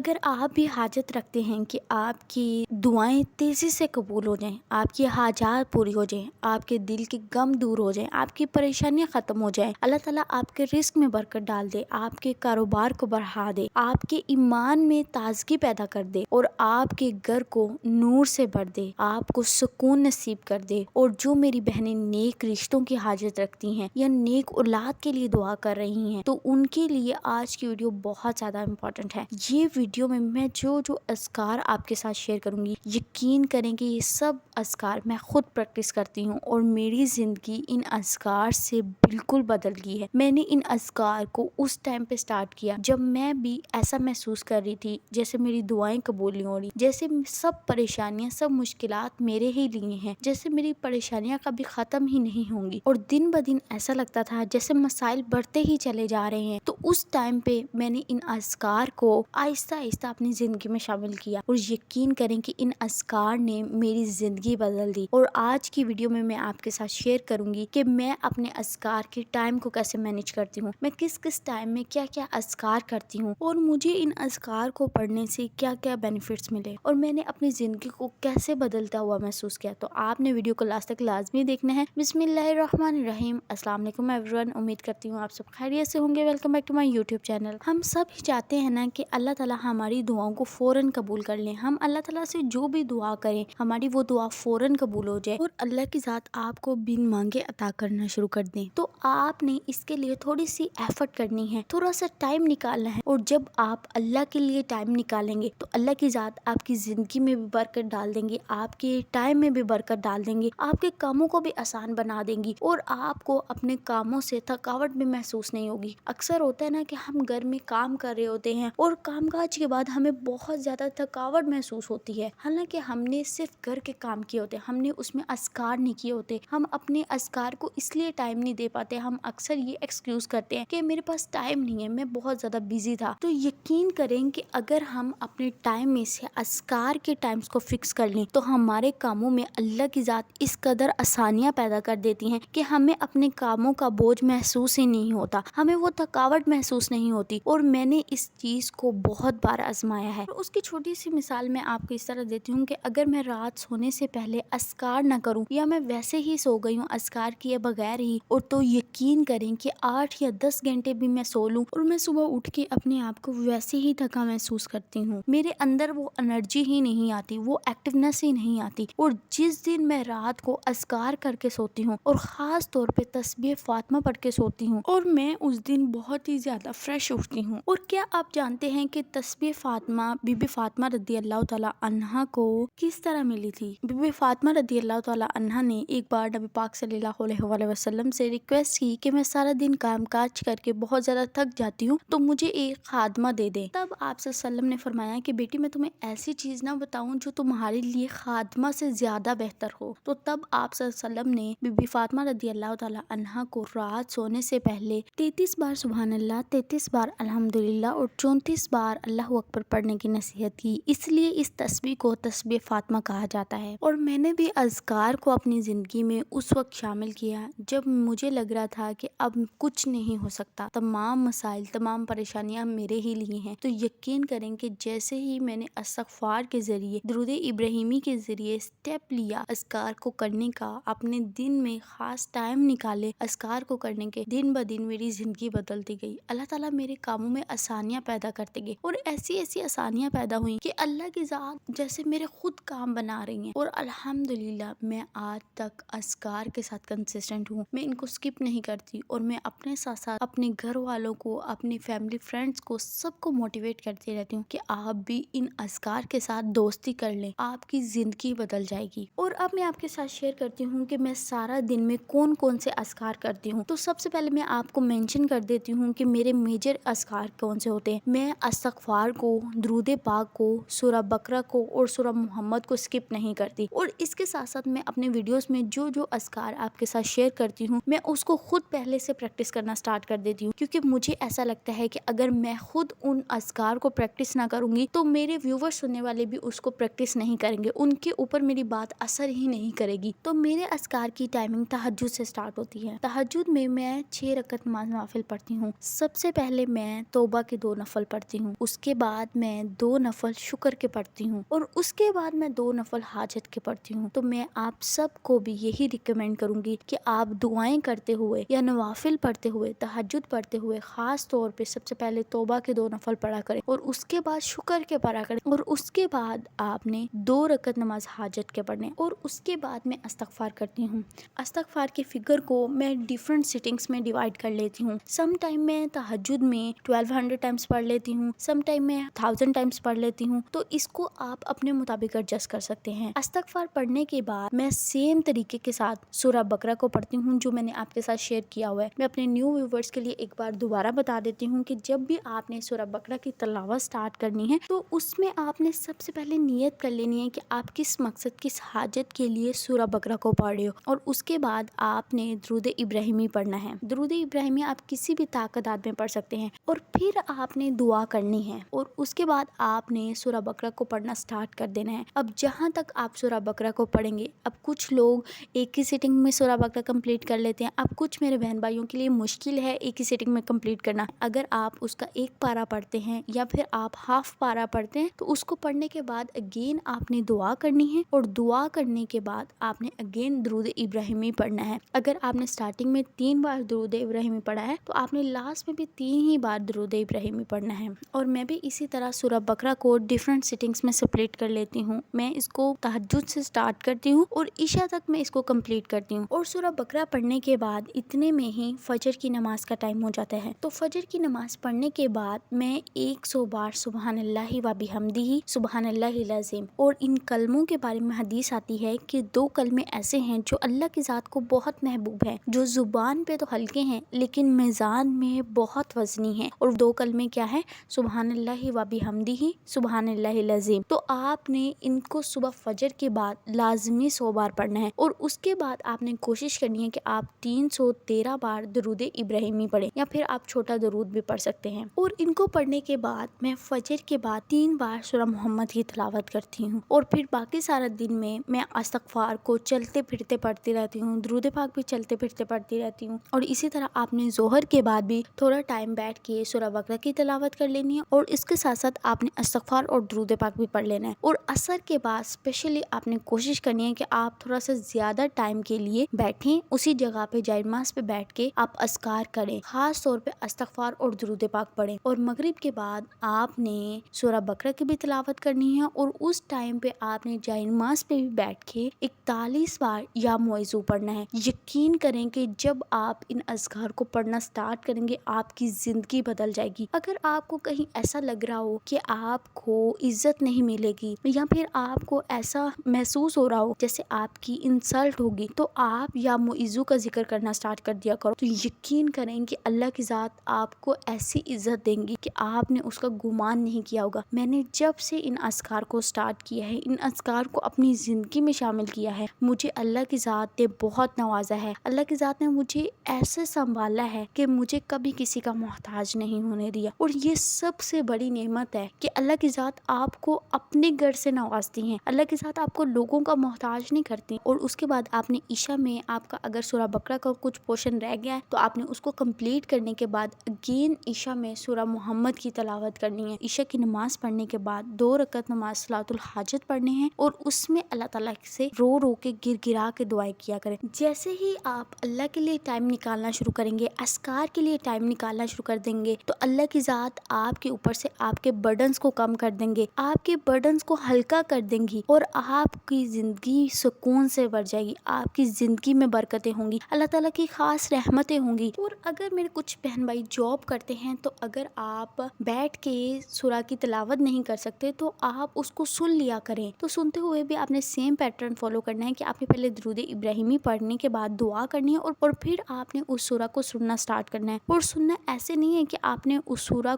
اگر آپ بھی حاجت رکھتے ہیں کہ آپ کی دعائیں تیزی سے قبول ہو جائیں، آپ کی حاجات پوری ہو جائیں، آپ کے دل کے غم دور ہو جائیں، آپ کی پریشانیاں ختم ہو جائیں، اللہ تعالیٰ آپ کے رزق میں برکت ڈال دے، آپ کے کاروبار کو بڑھا دے، آپ کے ایمان میں تازگی پیدا کر دے اور آپ کے گھر کو نور سے بھر دے، آپ کو سکون نصیب کر دے، اور جو میری بہنیں نیک رشتوں کی حاجت رکھتی ہیں یا نیک اولاد کے لیے دعا کر رہی ہیں تو ان کے لیے آج کی ویڈیو بہت زیادہ امپورٹنٹ ہے۔ یہ ویڈیو میں جو اذکار آپ کے ساتھ شیئر کروں گی، یقین کریں کہ یہ سب اذکار میں خود پریکٹس کرتی ہوں اور میری زندگی ان اذکار سے بالکل بدل گئی ہے۔ میں نے ان اذکار کو اس ٹائم پہ سٹارٹ کیا جب میں بھی ایسا محسوس کر رہی تھی جیسے میری دعائیں قبول نہیں ہو رہی، جیسے سب پریشانیاں، سب مشکلات میرے ہی لیے ہیں، جیسے میری پریشانیاں کبھی ختم ہی نہیں ہوں گی، اور دن بدن ایسا لگتا تھا جیسے مسائل بڑھتے ہی چلے جا رہے ہیں۔ تو اس ٹائم پہ میں نے ان اذکار کو آہستہ آہستہ اپنی زندگی میں شامل کیا، اور یقین کریں کہ ان اذکار نے میری زندگی بدل دی۔ اور آج کی ویڈیو میں آپ کے ساتھ شیئر کروں گی کہ میں اپنے اذکار کے ٹائم کو کیسے مینیج کرتی ہوں، میں کس ٹائم میں کیا کیا اذکار کرتی ہوں، اور مجھے ان اذکار کو پڑھنے سے کیا کیا بینیفٹس ملے، اور میں نے اپنی زندگی کو کیسے بدلتا ہوا محسوس کیا۔ تو آپ نے ویڈیو کو لاسٹ تک لازمی دیکھنا ہے۔ بسم اللہ الرحمن الرحیم۔ السلام علیکم ایوری ون، امید کرتی ہوں آپ سب خیریت سے ہوں گے۔ Welcome back to my YouTube channel. ہم سب ہی چاہتے ہیں نا کہ اللہ تعالیٰ ہماری دعاؤں کو فوراً قبول کر لیں، ہم اللہ تعالیٰ سے جو بھی دعا کریں ہماری وہ دعا فوراً قبول ہو جائے، اور اللہ کی ذات آپ کو بن مانگے عطا کرنا شروع کر دیں۔ تو آپ نے اس کے لیے تھوڑی سی ایفرٹ کرنی ہے، تھوڑا سا ٹائم نکالنا ہے، اور جب آپ اللہ کے لیے ٹائم نکالیں گے تو اللہ کی ذات آپ کی زندگی میں بھی برکت ڈال دیں گے، آپ کے ٹائم میں بھی برکت ڈال دیں گے، آپ کے کاموں کو بھی آسان بنا دیں گی، اور آپ کو اپنے کاموں سے تھکاوٹ بھی محسوس نہیں ہوگی۔ اکثر ہوتا ہے نا کہ ہم گھر میں کام کر رہے ہوتے ہیں اور کام کاج کے بعد ہمیں بہت زیادہ تھکاوٹ محسوس ہوتی ہے، حالانکہ ہم نے صرف گھر کے کام کیے ہوتے، ہم نے اس میں اذکار نہیں کیے ہوتے، ہم اپنے اذکار کو اس لیے ٹائم نہیں دے پاتے، ہم اکثر یہ ایکسکیوز کرتے ہیں کہ میرے پاس ٹائم نہیں ہے، میں بہت زیادہ بزی تھا۔ تو یقین کریں کہ اگر ہم اپنے ٹائم میں سے اذکار کے ٹائمز کو فکس کر لیں تو ہمارے کاموں میں اللہ کی ذات اس قدر آسانیاں پیدا کر دیتی ہیں کہ ہمیں اپنے کاموں کا بوجھ محسوس ہی نہیں ہوتا، ہمیں وہ تھکاوٹ محسوس نہیں ہوتی۔ اور میں نے اس چیز کو بہت بار آزمایا ہے، اور اس کی چھوٹی سی مثال میں آپ کو اس طرح دیتی ہوں کہ اگر میں رات سونے سے پہلے اذکار نہ کروں یا میں ویسے ہی سو گئی ہوں اذکار کیے بغیر ہی، اور تو یقین کریں کہ 8 یا 10 گھنٹے بھی میں سو لوں اور میں صبح اٹھ کے اپنے آپ کو ویسے ہی تھکا محسوس کرتی ہوں، میرے اندر وہ انرجی ہی نہیں آتی، وہ ایکٹیونیس ہی نہیں آتی۔ اور جس دن میں رات کو اذکار کر کے سوتی ہوں اور خاص طور پہ تسبیح فاطمہ پڑھ کے سوتی ہوں، اور میں اس دن بہت ہی زیادہ فریش اٹھتی ہوں۔ اور کیا آپ جانتے ہیں کہ تسبیح فاطمہ بی بی فاطمہ رضی اللہ تعالی عنہا کو کس طرح ملی تھی؟ بی بی فاطمہ رضی اللہ تعالی عنہا نے ایک بار نبی پاک صلی اللہ علیہ وسلم سے ریکویسٹ کی کہ میں سارا دن کام کاج کر کے بہت زیادہ تھک جاتی ہوں تو مجھے ایک خادمہ دے دیں۔ تب آپ صلی اللہ علیہ وسلم نے فرمایا کہ بیٹی میں تمہیں ایسی چیز نہ بتاؤں جو تمہارے لیے خادمہ سے زیادہ بہتر ہو۔ تو تب آپ صلی اللہ علیہ وسلم نے بی بی فاطمہ رضی اللہ تعالی عنہا کو رات سونے سے پہلے 33 بار سبحان اللہ، 33 بار الحمدللہ اور 34 بار اللہ اکبر پڑھنے کی نصیحت کی۔ اس لیے اس تسبیح کو تسبیح فاطمہ کہا جاتا ہے۔ اور میں نے بھی اذکار کو اپنی زندگی میں اس وقت شامل کیا جب مجھے لگ رہا تھا کہ اب کچھ نہیں ہو سکتا، تمام مسائل، تمام پریشانیاں میرے ہی لیے ہیں۔ تو یقین کریں کہ جیسے ہی میں نے استغفار کے ذریعے، درود ابراہیمی کے ذریعے سٹیپ لیا اذکار کو کرنے کا، اپنے دن میں خاص ٹائم نکالے اذکار کو کرنے کے، دن بدن میری زندگی بدلتی گئی۔ اللہ تعالیٰ میرے کاموں میں آسانیاں پیدا کرتے گئے، اور ایسی آسانیاں پیدا ہوئیں کہ اللہ کی ذات جیسے میرے خود کام بنا رہی ہیں۔ اور الحمدللہ میں آج تک اذکار کے ساتھ کنسسٹنٹ ہوں، میں ان کو سکپ نہیں کرتی، اور میں اپنے ساتھ ساتھ اپنے گھر والوں کو، اپنی فیملی فرینڈز کو، سب کو موٹیویٹ کرتی رہتی ہوں کہ آپ بھی ان اذکار کے ساتھ دوستی کر لیں، آپ کی زندگی بدل جائے گی۔ اور اب میں آپ کے ساتھ شیئر کرتی ہوں کہ میں سارا دن میں کون سے اذکار کرتی ہوں۔ تو سب سے پہلے میں آپ کو مینشن کر دیتی ہوں کہ میرے میجر اذکار کون سے ہوتے ہیں۔ میں استغفار کو، درود پاک کو، سورہ بقرہ کو اور سورہ محمد کو اسکپ نہیں کرتی، اور اس کے ساتھ ساتھ میں اپنے ویڈیوز میں جو اذکار آپ کے ساتھ شیئر کرتی ہوں میں اس کو خود پہلے سے پریکٹس کرنا سٹارٹ کر دیتی ہوں، کیونکہ مجھے ایسا لگتا ہے کہ اگر میں خود ان اذکار کو پریکٹس نہ کروں گی تو میرے ویور سننے والے بھی اس کو پریکٹس نہیں کریں گے، ان کے اوپر میری بات اثر ہی نہیں کرے گی۔ تو میرے اذکار کی ٹائمنگ تہجد سے سٹارٹ ہوتی ہے۔ تہجد میں 6 رکعت نماز نوافل پڑھتی ہوں۔ سب سے پہلے میں توبہ کے 2 نفل پڑھتی ہوں، اس کے بعد میں 2 نفل شکر کے پڑھتی ہوں، اور اس کے بعد میں 2 نفل حاجت کے پڑھتی ہوں۔ تو میں آپ سب کو بھی یہی ریکمینڈ کروں گی کہ آپ دعائیں کرتے ہوئے یا نوافل پڑھتے ہوئے، تہجد پڑھتے ہوئے خاص طور پہ سب سے پہلے توبہ کے 2 نفل پڑھا کریں، اور اس کے بعد شکر کے پڑھا کریں، اور اس کے بعد آپ نے 2 رکعت نماز حاجت کے پڑھنے، اور اس کے بعد میں استغفار کرتی ہوں۔ استغفار کی فگر کو میں ڈیفرنٹ سیٹنگز میں ڈیوائڈ کر لیتی ہوں۔ سم ٹائم میں تہجد میں 1200 ٹائمز پڑھ لیتی ہوں، سم ٹائم میں 1000 ٹائمز پڑھ لیتی ہوں، تو اس کو آپ اپنے مطابق ایڈجسٹ کر سکتے ہیں۔ استغفار پڑھنے کے بعد میں سیم طریقے کے ساتھ سورہ بقرہ کو پڑھتی ہوں جو میں نے آپ کے ساتھ شیئر کیا ہوا ہے۔ میں اپنے نیو ویورز کے لیے ایک بار دوبارہ بتا دیتی ہوں کہ جب بھی آپ نے سورہ بقرہ کی تلاوت سٹارٹ کرنی ہے تو اس میں آپ نے سب سے پہلے نیت کر لینی ہے کہ آپ کس مقصد، کس حاجت کے لیے سورہ بقرہ کو پڑھ رہے ہو، اور اس کے بعد آپ نے درود ابراہیمی پڑھنا ہے۔ درود ابراہیمی آپ کسی بھی تعداد میں پڑھ سکتے ہیں، اور پھر آپ نے دعا کرنی ہے، اور اس کے بعد آپ نے سورہ بقرہ کو پڑھنا سٹارٹ کر دینا ہے۔ اب جہاں تک آپ سورہ بقرہ کو پڑھیں گے، اب کچھ لوگ ایک ہی سیٹنگ میں سورہ بقرہ کمپلیٹ کر لیتے ہیں، اب کچھ میرے بہن بھائیوں کے لیے مشکل ہے ایک ہی سیٹنگ میں کمپلیٹ کرنا۔ اگر آپ اس کا ایک پارہ پڑھتے ہیں یا پھر آپ ہاف پارہ پڑھتے ہیں تو اس کو پڑھنے کے بعد اگین آپ نے دعا کرنی ہے، اور دعا کرنے کے بعد آپ نے اگین درود ابراہیمی پڑھنا ہے۔ اگر آپ نے سٹارٹنگ میں 3 بار درود ابراہیمی پڑھا ہے تو آپ نے لاسٹ میں بھی 3 ہی بار درود ابراہیمی پڑھنا ہے۔ اور میں بھی اسی طرح سورہ بقرہ کو ڈیفرنٹ سیٹنگز میں سپلیٹ کر لیتی ہوں۔ میں اس کو تہجد سے سٹارٹ کرتی ہوں اور عشاء تک میں اس کو کمپلیٹ کرتی ہوں، اور سورہ بقرہ پڑھنے کے بعد اتنے میں ہی فجر کی نماز کا ٹائم ہو جاتا ہے۔ تو فجر کی نماز پڑھنے کے بعد میں 100 بار سبحان اللہ و بحمدہ سبحان اللہ العظیم، اور ان کلموں کے بارے میں حدیث آتی ہے کہ 2 کلمے ایسے ہیں جو اللہ کی ذات کو بہت محبوب ہے، جو زبان پہ تو ہلکے ہیں لیکن میزان میں بہت وزنی ہیں، اور 2 کلمے کیا ہے؟ سبحان اللہ و بحمدہ سبحان اللہ العظیم۔ تو آپ نے ان کو صبح فجر کے بعد لازمی 100 بار پڑھنا ہے، اور اس کے بعد آپ نے کوشش کرنی ہے کہ آپ 313 بار درود ابراہیمی پڑھیں، یا پھر آپ چھوٹا درود بھی پڑھ سکتے ہیں۔ اور ان کو پڑھنے کے بعد میں فجر کے بعد 3 بار سورہ محمد کی تلاوت کرتی ہوں، اور پھر باقی سارا دن میں استغفار کو چلتے پھرتے پڑھتی رہتی ہوں، درود پاک بھی چلتے پھرتے پڑھتی رہتی ہوں۔ اور اسی طرح آپ نے ظہر کے بعد بھی تھوڑا ٹائم بیٹھ کے سورہ بقرہ کی تلاوت کر لینی ہے، اور اس کے ساتھ ساتھ آپ نے استغفار اور درود پاک بھی پڑھ لینا ہے۔ اور عصر کے بعد اسپیشلی آپ نے کوشش کرنی ہے کہ آپ تھوڑا سا زیادہ ٹائم کے لیے بیٹھیں، اسی جگہ پہ جائے نماز پہ بیٹھ کے آپ اذکار کریں، خاص طور پہ استغفار اور درود پاک پڑھیں۔ اور مغرب کے بعد آپ نے سورہ بقرہ کی بھی تلاوت کرنی ہے، اور اس ٹائم پہ آپ نے جائے نماز پہ بھی بیٹھ کے 41 بار یا موعظو پڑھنا ہے۔ یقین کریں کہ جب آپ ان اذکار کو پڑھنا سٹارٹ کریں گے آپ کی زندگی بدل جائے گی۔ اگر آپ کو کہیں ایسا لگ رہا ہو کہ آپ کو عزت نہیں ملے گی، یا پھر آپ کو ایسا محسوس ہو رہا ہو جیسے آپ کی انسلٹ ہوگی، تو آپ یا موعظو کا ذکر کرنا سٹارٹ کر دیا کرو، تو یقین کریں کہ اللہ کی ذات آپ کو ایسی عزت دیں گی کہ آپ نے اس کا گمان نہیں کیا ہوگا۔ میں نے جب سے ان اذکار کو سٹارٹ کیا ہے، ان اذکار کو اپنی زندگی میں شامل کیا ہے، مجھے اللہ کی ذات نے بہت نوازا ہے۔ اللہ کی ذات نے مجھے ایسے سنبھالا ہے کہ مجھے کبھی کسی کا محتاج نہیں ہونے دیا، اور یہ سب سے بڑی نعمت ہے کہ اللہ کی ذات آپ کو اپنے گھر سے نوازتی ہیں، اللہ کی ذات آپ کو لوگوں کا محتاج نہیں کرتی۔ اور اس کے بعد آپ نے عشاء میں آپ کا اگر سورہ بقرہ کا کچھ پورشن رہ گیا ہے تو آپ نے اس کو کمپلیٹ کرنے کے بعد اگین عشاء میں سورہ محمد کی تلاوت کرنی ہے۔ عشاء کی نماز پڑھنے کے بعد 2 رکعت نماز صلاۃ الحاجت پڑھنے ہیں، اور اس میں اللہ تعالیٰ سے رو رو کے گر گرا کے دعائیں کیا کریں۔ جیسے ہی آپ اللہ کے لیے ٹائم نکالنا شروع کریں گے، اذکار کے لیے ٹائم نکالنا شروع کر دیں گے، تو اللہ کی ذات آپ کے اوپر سے آپ کے برڈنز کو کم کر دیں گے، آپ کے برڈنز کو ہلکا کر دیں گی، اور آپ کی زندگی سکون سے بھر جائے گی، آپ کی زندگی میں برکتیں ہوں گی، اللہ تعالیٰ کی خاص رحمتیں ہوں گی۔ اور اگر میرے کچھ بہن بھائی جاب کرتے ہیں تو اگر آپ بیٹھ کے سورہ کی تلاوت نہیں کر سکتے تو آپ اس کو سن لیا کریں، تو سنتے ہوئے بھی آپ نے سیم پیٹرن فالو کرنا ہے کہ آپ نے پہلے درود ابراہیمی پڑھنے کے بعد دعا کرنی ہے، اور پھر آپ نے اس سورہ کو سننا سٹارٹ کرنا ہے۔ اور سننا ایسے نہیں ہے کہ آپ نے اس سورہ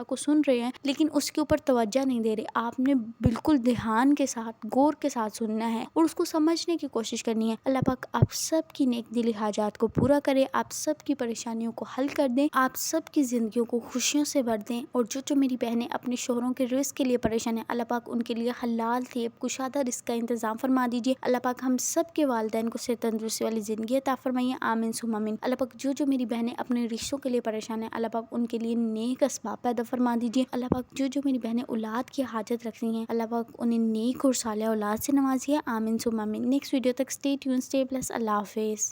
کو سن رہے ہیں لیکن اس کے اوپر توجہ نہیں دے رہے، آپ نے بالکل دھیان کے ساتھ غور کے ساتھ سننا ہے اور اس کو سمجھنے کی کوشش کرنی ہے۔ اللہ پاک آپ سب کی نیک دلی حاجات کو پورا کرے، آپ سب کی پریشانیوں کو حل کر دیں، آپ سب کی زندگیوں کو خوشیوں سے بھر دیں، اور جو میری بہنیں اپنے شوہروں کے رزق کے لیے پریشان ہیں، اللہ پاک ان کے لیے حلال طیب کشادہ رزق کا انتظام فرما دیجیے۔ اللہ پاک ہم سب کے والدین کو صحت تندرستی والی زندگی عطا فرمائیے، آمین ثم آمین۔ اللہ پاک جو میری بہنیں اپنے رشتوں کے لیے پریشان ہیں، اللہ پاک ان کے لیے نیک اسباب پیدا فرما دیجیے۔ اللہ پاک جو میری بہنیں اولاد کی حاجت رکھتی ہیں، اللہ پاک انہیں نیک اور صالح اولاد سے نوازیے، آمین ثم آمین۔ نیکسٹ ویڈیو تک اسٹے ٹیون، اسٹے بلیس، اللہ حافظ۔